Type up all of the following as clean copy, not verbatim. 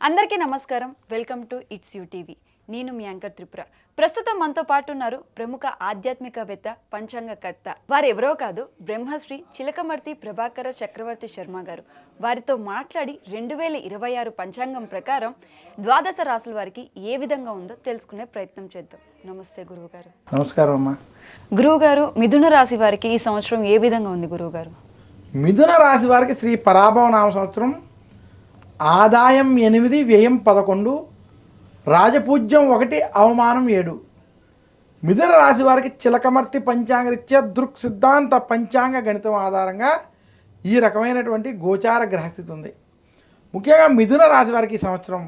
అందరికీ నమస్కారం. Welcome to it's you TV. నేను మీ యాంకర్ త్రిపుర. ప్రస్తుతం మనతో పాటు ఉన్నారు ప్రముఖ ఆధ్యాత్మికవేత్త, పంచాంగకర్త. వారు ఎవరో కాదు, బ్రహ్మశ్రీ చిలకమర్తి ప్రభాకర చక్రవర్తి శర్మ గారు. వారితో మాట్లాడి 2026 పంచాంగం ప్రకారం ద్వాదశ రాశుల వారికి ఏ విధంగా ఉందో తెలుసుకునే ప్రయత్నం చేద్దాం. నమస్తే గురువుగారు. నమస్కారం అమ్మా. గురువుగారు, మిథున రాశి వారికి ఈ సంవత్సరం ఏ విధంగా ఉంది గురువుగారు? మిథున రాశి వారికి శ్రీ పరాభవ నామ సంవత్సరం ఆదాయం 8, వ్యయం 11, రాజపూజ్యం 1, అవమానం 7. మిథున రాశి వారికి చిలకమర్తి పంచాంగ రీత్యా దృక్ సిద్ధాంత పంచాంగ గణితం ఆధారంగా ఈ రకమైనటువంటి గోచార గ్రహస్థితి ఉంది. ముఖ్యంగా మిథున రాశి వారికి ఈ సంవత్సరం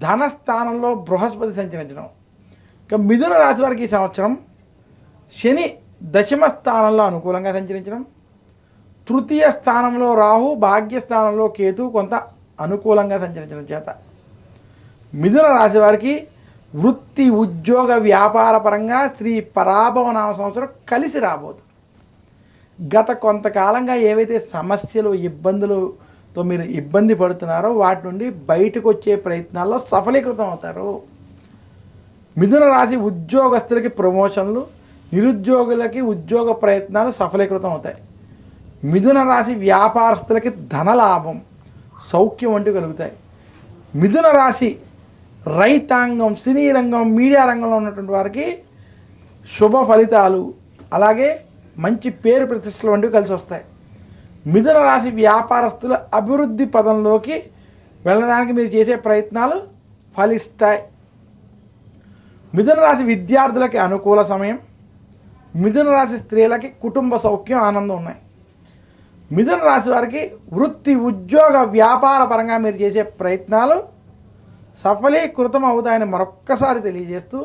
ధనస్థానంలో బృహస్పతి సంచరించడం, ఇక మిథున రాశి వారికి ఈ సంవత్సరం శని దశమ స్థానంలో అనుకూలంగా సంచరించడం, తృతీయ స్థానంలో రాహు, భాగ్యస్థానంలో కేతు కొంత అనుకూలంగా సంచరించడం చేత మిథున రాశి వారికి వృత్తి, ఉద్యోగ, వ్యాపార పరంగా శ్రీ పరాభవ నామ సంవత్సరం కలిసి రాబోతుంది. గత కొంతకాలంగా ఏవైతే సమస్యలు, ఇబ్బందులతో మీరు ఇబ్బంది పడుతున్నారో వాటి నుండి బయటకు వచ్చే ప్రయత్నాల్లో సఫలీకృతం అవుతారు. మిథున రాశి ఉద్యోగస్తులకి ప్రమోషన్లు, నిరుద్యోగులకి ఉద్యోగ ప్రయత్నాలు సఫలీకృతం అవుతాయి. మిథున రాశి వ్యాపారస్తులకి ధనలాభం, సౌఖ్యం వంటివి కలుగుతాయి. మిథున రాశి రైతాంగం, సినీ రంగం, మీడియా రంగంలో ఉన్నటువంటి వారికి శుభ ఫలితాలు, అలాగే మంచి పేరు ప్రతిష్టలు వంటివి కలిసి వస్తాయి. మిథున రాశి వ్యాపారస్తుల అభివృద్ధి పదంలోకి వెళ్ళడానికి మీరు చేసే ప్రయత్నాలు ఫలిస్తాయి. మిథున రాశి విద్యార్థులకి అనుకూల సమయం. మిథున రాశి స్త్రీలకి కుటుంబ సౌఖ్యం, ఆనందం ఉన్నాయి. మిథున రాశి వారికి వృత్తి, ఉద్యోగ, వ్యాపార పరంగా మీరు చేసే ప్రయత్నాలు సఫలీకృతం అవుతాయని మరొక్కసారి తెలియజేస్తూ,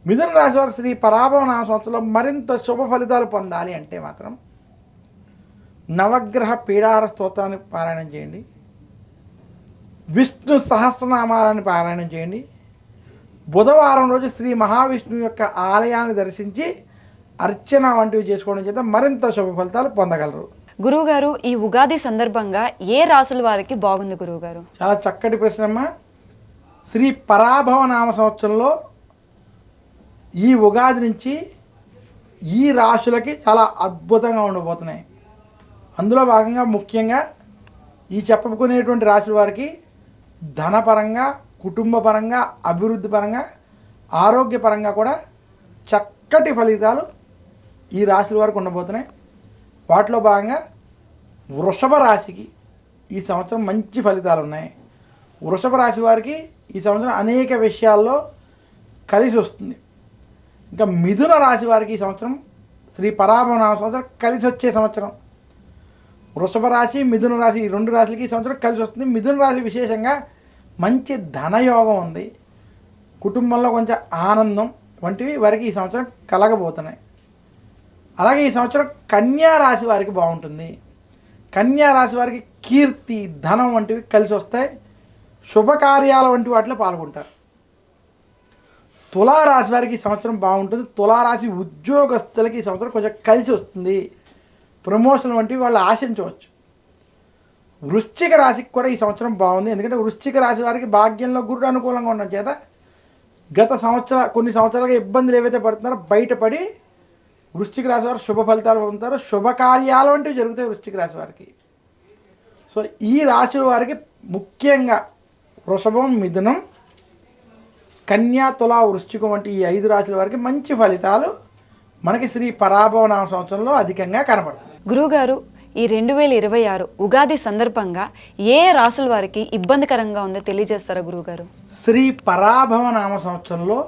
మిథున రాశి వారు శ్రీ పరాభవ నామ సంవత్సరంలో మరింత శుభ ఫలితాలు పొందాలి అంటే మాత్రం నవగ్రహ పీడార స్తోత్రాన్ని పారాయణం చేయండి, విష్ణు సహస్రనామాలని పారాయణం చేయండి. బుధవారం రోజు శ్రీ మహావిష్ణువు యొక్క ఆలయాన్ని దర్శించి అర్చన వంటివి చేసుకోవడం చేత మరింత శుభ ఫలితాలు పొందగలరు. గురువుగారు, ఈ ఉగాది సందర్భంగా ఏ రాశుల వారికి బాగుంది గురువుగారు? చాలా చక్కటి ప్రశ్నమ్మ. శ్రీ పరాభవ నామ సంవత్సరంలో ఈ ఉగాది నుంచి ఈ రాశులకి చాలా అద్భుతంగా ఉండబోతున్నాయి. అందులో భాగంగా ముఖ్యంగా ఈ చెప్పుకునేటువంటి రాశుల వారికి ధనపరంగా, కుటుంబ పరంగా, అభివృద్ధి పరంగా, ఆరోగ్యపరంగా కూడా చక్కటి ఫలితాలు ఈ రాశుల వారికి ఉండబోతున్నాయి. వాటిలో భాగంగా వృషభ రాశికి ఈ సంవత్సరం మంచి ఫలితాలు ఉన్నాయి. వృషభ రాశి వారికి ఈ సంవత్సరం అనేక విషయాల్లో కలిసి వస్తుంది. ఇంకా మిథున రాశి వారికి ఈ సంవత్సరం శ్రీ పరాభవ నామ సంవత్సరం కలిసి వచ్చే సంవత్సరం. వృషభ రాశి, మిథున రాశి, ఈ రెండు రాశులకి ఈ సంవత్సరం కలిసి వస్తుంది. మిథున రాశి విశేషంగా మంచి ధనయోగం ఉంది. కుటుంబంలో కొంచెం ఆనందం వంటివి వారికి ఈ సంవత్సరం కలగబోతున్నాయి. అలాగే ఈ సంవత్సరం కన్యా రాశి వారికి బాగుంటుంది. కన్యా రాశి వారికి కీర్తి, ధనం వంటివి కలిసి వస్తాయి. శుభకార్యాల వంటి వాటిలో పాల్గొంటారు. తులారాశి వారికి ఈ సంవత్సరం బాగుంటుంది. తులారాశి ఉద్యోగస్తులకి ఈ సంవత్సరం కొంచెం కలిసి వస్తుంది. ప్రమోషన్ వంటివి వాళ్ళు ఆశించవచ్చు. వృశ్చిక రాశికి కూడా ఈ సంవత్సరం బాగుంది. ఎందుకంటే వృశ్చిక రాశి వారికి భాగ్యంలో గురుడు అనుకూలంగా ఉండడం చేత గత కొన్ని సంవత్సరాలుగా ఇబ్బందులు ఏవైతే పడుతున్నారో బయటపడి వృశ్చిక రాశి వారు శుభ ఫలితాలు పొందుతారు. శుభకార్యాలు వంటివి జరుగుతాయి వృశ్చిక రాశి వారికి. సో ఈ రాశుల వారికి ముఖ్యంగా వృషభం, మిథునం, కన్యా, తులా, వృశ్చికం వంటి ఈ 5 రాశుల వారికి మంచి ఫలితాలు మనకి శ్రీ పరాభవ నామ సంవత్సరంలో అధికంగా కనపడుతుంది. గురువుగారు, ఈ 2026 ఉగాది సందర్భంగా ఏ రాశుల వారికి ఇబ్బందికరంగా ఉందో తెలియజేస్తారా గురువుగారు? శ్రీ పరాభవ నామ సంవత్సరంలో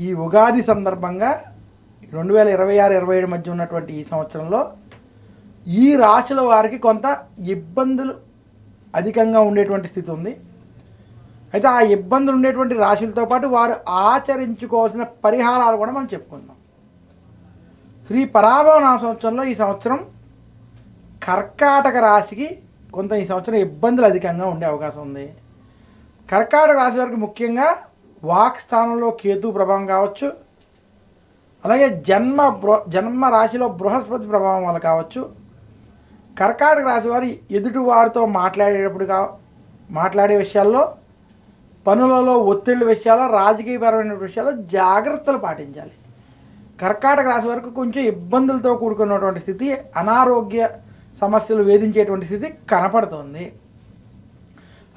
ఈ ఉగాది సందర్భంగా 2026-27 మధ్య ఉన్నటువంటి ఈ సంవత్సరంలో ఈ రాశుల వారికి కొంత ఇబ్బందులు అధికంగా ఉండేటువంటి స్థితి ఉంది. అయితే ఆ ఇబ్బందులు ఉండేటువంటి రాశులతో పాటు వారు ఆచరించుకోవాల్సిన పరిహారాలు కూడా మనం చెప్పుకుందాం. శ్రీ పరాభవ నామ సంవత్సరంలో ఈ సంవత్సరం కర్కాటక రాశికి కొంత ఈ సంవత్సరం ఇబ్బందులు అధికంగా ఉండే అవకాశం ఉంది. కర్కాటక రాశి వారికి ముఖ్యంగా వాక్ స్థానంలో కేతు ప్రభావం కావచ్చు, అలాగే జన్మ రాశిలో బృహస్పతి ప్రభావం వల్ల కావచ్చు. కర్కాటక రాశి వారు ఎదుటి వారితో మాట్లాడే విషయాల్లో, పనులలో ఒత్తిళ్ళ విషయాల్లో, రాజకీయపరమైన విషయాల్లో జాగ్రత్తలు పాటించాలి. కర్కాటక రాశి వరకు కొంచెం ఇబ్బందులతో కూడుకున్నటువంటి స్థితి, అనారోగ్య సమస్యలు వేధించేటువంటి స్థితి కనపడుతుంది.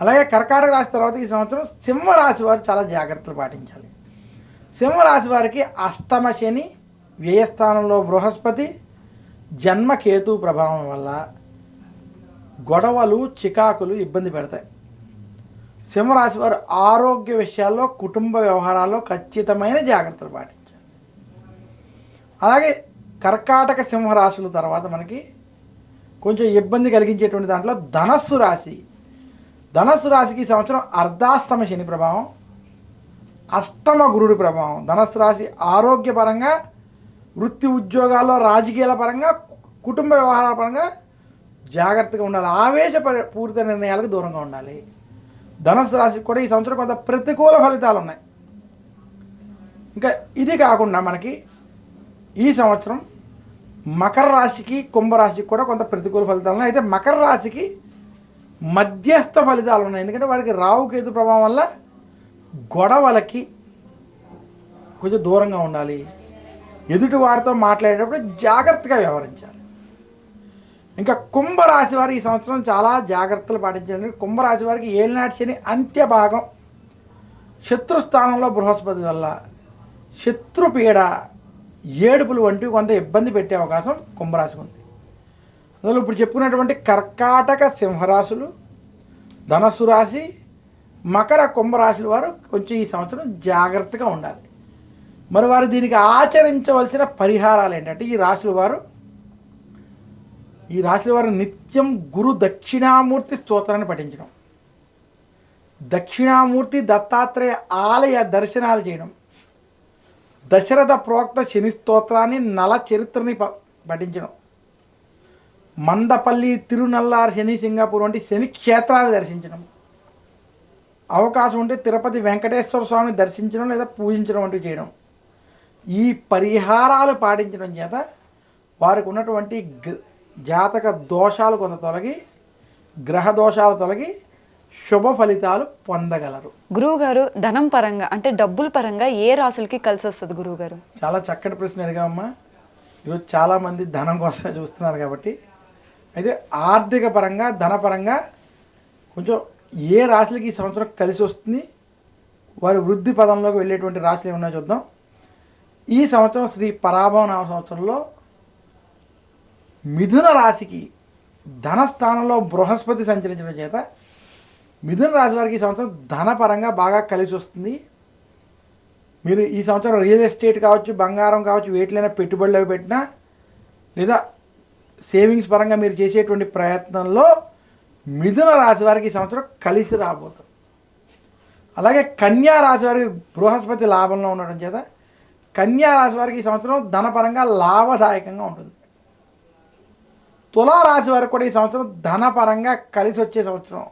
అలాగే కర్కాటక రాశి తర్వాత ఈ సంవత్సరం సింహరాశి వారు చాలా జాగ్రత్తలు పాటించాలి. సింహరాశి వారికి అష్టమ శని, వ్యయస్థానంలో బృహస్పతి, జన్మకేతు ప్రభావం వల్ల గొడవలు, చికాకులు ఇబ్బంది పెడతాయి. సింహరాశి వారు ఆరోగ్య విషయాల్లో, కుటుంబ వ్యవహారాల్లో ఖచ్చితమైన జాగ్రత్తలు పాటించాలి. అలాగే కర్కాటక సింహరాశుల తర్వాత మనకి కొంచెం ఇబ్బంది కలిగించేటువంటి దాంట్లో ధనస్సు రాశి. ధనస్సు రాశికి ఈ సంవత్సరం అర్ధాష్టమ శని ప్రభావం, అష్టమ గురుడి ప్రభావం. ధనస్సు రాశి ఆరోగ్యపరంగా, వృత్తి ఉద్యోగాల్లో, రాజకీయాల పరంగా, కుటుంబ వ్యవహారాల పరంగా జాగ్రత్తగా ఉండాలి. ఆవేశపూరిత నిర్ణయాలకు దూరంగా ఉండాలి. ధనస్సు రాశికి కూడా ఈ సంవత్సరం కొంత ప్రతికూల ఫలితాలు ఉన్నాయి. ఇంకా ఇది కాకుండా మనకి ఈ సంవత్సరం మకర రాశికి, కుంభరాశికి కూడా కొంత ప్రతికూల ఫలితాలు ఉన్నాయి. అయితే మకర రాశికి మధ్యస్థ ఫలితాలు ఉన్నాయి. ఎందుకంటే వారికి రాహుకేతు ప్రభావం వల్ల గొడవలకి కొంచెం దూరంగా ఉండాలి. ఎదుటి వారితో మాట్లాడేటప్పుడు జాగ్రత్తగా వ్యవహరించాలి. ఇంకా కుంభరాశి వారు ఈ సంవత్సరం చాలా జాగ్రత్తలు పాటించాలి. కుంభరాశి వారికి ఏలినాటి శని అంత్య భాగం, శత్రుస్థానంలో బృహస్పతి వల్ల శత్రుపీడ, ఏడుపులు వంటివి కొంత ఇబ్బంది పెట్టే అవకాశం కుంభరాశికి ఉంది. అందులో ఇప్పుడు చెప్పుకున్నటువంటి కర్కాటక సింహరాశులు, ధనస్సు రాశి, మకర కుంభరాశుల వారు కొంచెం ఈ సంవత్సరం జాగ్రత్తగా ఉండాలి. మరి వారు దీనికి ఆచరించవలసిన పరిహారాలు ఏంటంటే, ఈ రాశుల వారు నిత్యం గురు దక్షిణామూర్తి స్తోత్రాన్ని పఠించడం, దక్షిణామూర్తి దత్తాత్రేయ ఆలయ దర్శనాలు చేయడం, దశరథ ప్రోక్త శని స్తోత్రాన్ని, నల చరిత్రని పఠించడం, మందపల్లి, తిరునల్లారు, శని సింగాపూర్ వంటి శని క్షేత్రాలు దర్శించడం, అవకాశం ఉంటే తిరుపతి వెంకటేశ్వర స్వామిని దర్శించడం లేదా పూజించడం వంటివి చేయడం. ఈ పరిహారాలు పాటించడం చేత వారికి ఉన్నటువంటి జాతక దోషాలు కొంత తొలగి, గ్రహ దోషాలు తొలగి శుభ ఫలితాలు పొందగలరు. గురువుగారు, ధనం పరంగా అంటే డబ్బుల పరంగా ఏ రాశులకి కలిసి వస్తుంది గురువుగారు? చాలా చక్కటి ప్రశ్న అడిగామమ్మా. ఈరోజు చాలామంది ధనం కోసమే చూస్తున్నారు కాబట్టి, అయితే ఆర్థిక పరంగా, ధనపరంగా కొంచెం ఏ రాశులకి ఈ సంవత్సరం కలిసి వస్తుంది, వారి వృద్ధి పదంలోకి వెళ్ళేటువంటి రాశులు ఏమన్నా చూద్దాం. ఈ సంవత్సరం శ్రీ పరాభవ నామ సంవత్సరంలో మిథున రాశికి ధనస్థానంలో బృహస్పతి సంచరించడం చేత మిథున రాశి వారికి ఈ సంవత్సరం ధనపరంగా బాగా కలిసి వస్తుంది. మీరు ఈ సంవత్సరం రియల్ ఎస్టేట్ కావచ్చు, బంగారం కావచ్చు, వేటిలైనా పెట్టుబడులు అవి పెట్టినా, లేదా సేవింగ్స్ పరంగా మీరు చేసేటువంటి ప్రయత్నంలో మిథున రాశి వారికి ఈ సంవత్సరం కలిసి రాబోతుంది. అలాగే కన్యా రాశి వారికి బృహస్పతి లాభంలో ఉండడం చేత కన్యా రాశి వారికి ఈ సంవత్సరం ధనపరంగా లాభదాయకంగా ఉంటుంది. తులారాశి వారికి కూడా ఈ సంవత్సరం ధనపరంగా కలిసి వచ్చే సంవత్సరం.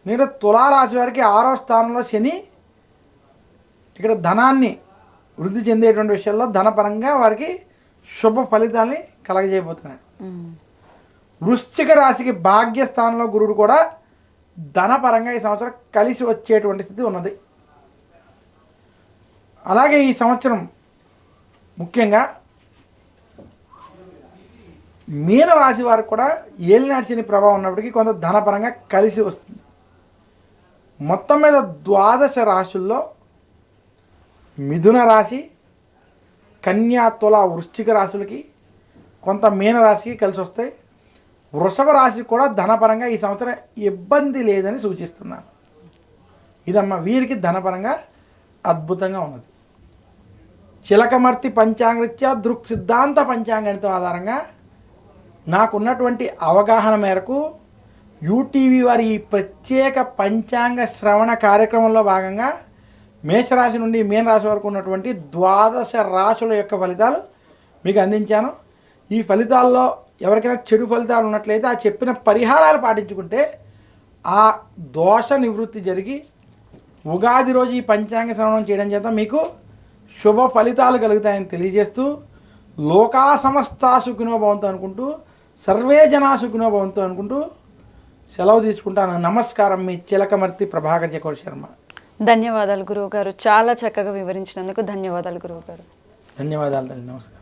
ఎందుకంటే తులారాశి వారికి 6వ స్థానంలో శని ఇక్కడ ధనాన్ని వృద్ధి చెందేటువంటి విషయాల్లో ధనపరంగా వారికి శుభ ఫలితాన్ని కలగజేయబోతున్నాడు. వృశ్చిక రాశికి భాగ్యస్థానంలో గురుడు కూడా ధనపరంగా ఈ సంవత్సరం కలిసి వచ్చేటువంటి స్థితి ఉన్నది. అలాగే ఈ సంవత్సరం ముఖ్యంగా మీనరాశి వారికి కూడా ఏలినాటి శని ప్రభావం ఉన్నప్పటికీ కొంత ధనపరంగా కలిసి వస్తుంది. మొత్తం మీద 12 రాశుల్లో మిథున రాశి, కన్యా, తుల, వృశ్చిక రాశులకి కొంత మీనరాశికి కలిసి వస్తాయి. వృషభ రాశికి కూడా ధనపరంగా ఈ సంవత్సరం ఇబ్బంది లేదని సూచిస్తున్నాను. ఇదమ్మా వీరికి ధనపరంగా అద్భుతంగా ఉన్నది. చిలకమర్తి పంచాంగరీత్యా దృక్ సిద్ధాంత పంచాంగణితం ఆధారంగా నాకున్నటువంటి అవగాహన మేరకు యూటీవీ వారి ఈ ప్రత్యేక పంచాంగ శ్రవణ కార్యక్రమంలో భాగంగా మేషరాశి నుండి మీనరాశి వరకు ఉన్నటువంటి 12 రాశుల యొక్క ఫలితాలు మీకు అందించాను. ఈ ఫలితాల్లో ఎవరికైనా చెడు ఫలితాలు ఉన్నట్లయితే ఆ చెప్పిన పరిహారాలు పాటించుకుంటే ఆ దోష నివృత్తి జరిగి ఉగాది రోజు ఈ పంచాంగ శ్రవణం చేయడం చేత మీకు శుభ ఫలితాలు కలుగుతాయని తెలియజేస్తూ, లోకా సమస్తా సుఖినో భవంతు అనుకుంటూ, సర్వే జనా సుఖినో భవంతు అనుకుంటూ సెలవు తీసుకుంటాను. నమస్కారం, మీ చిలకమర్తి ప్రభాకర్ చకోర్ శర్మ. ధన్యవాదాలు గురువుగారు, చాలా చక్కగా వివరించినందుకు ధన్యవాదాలు గురువుగారు. ధన్యవాదాలు తల్లి. నమస్కారం.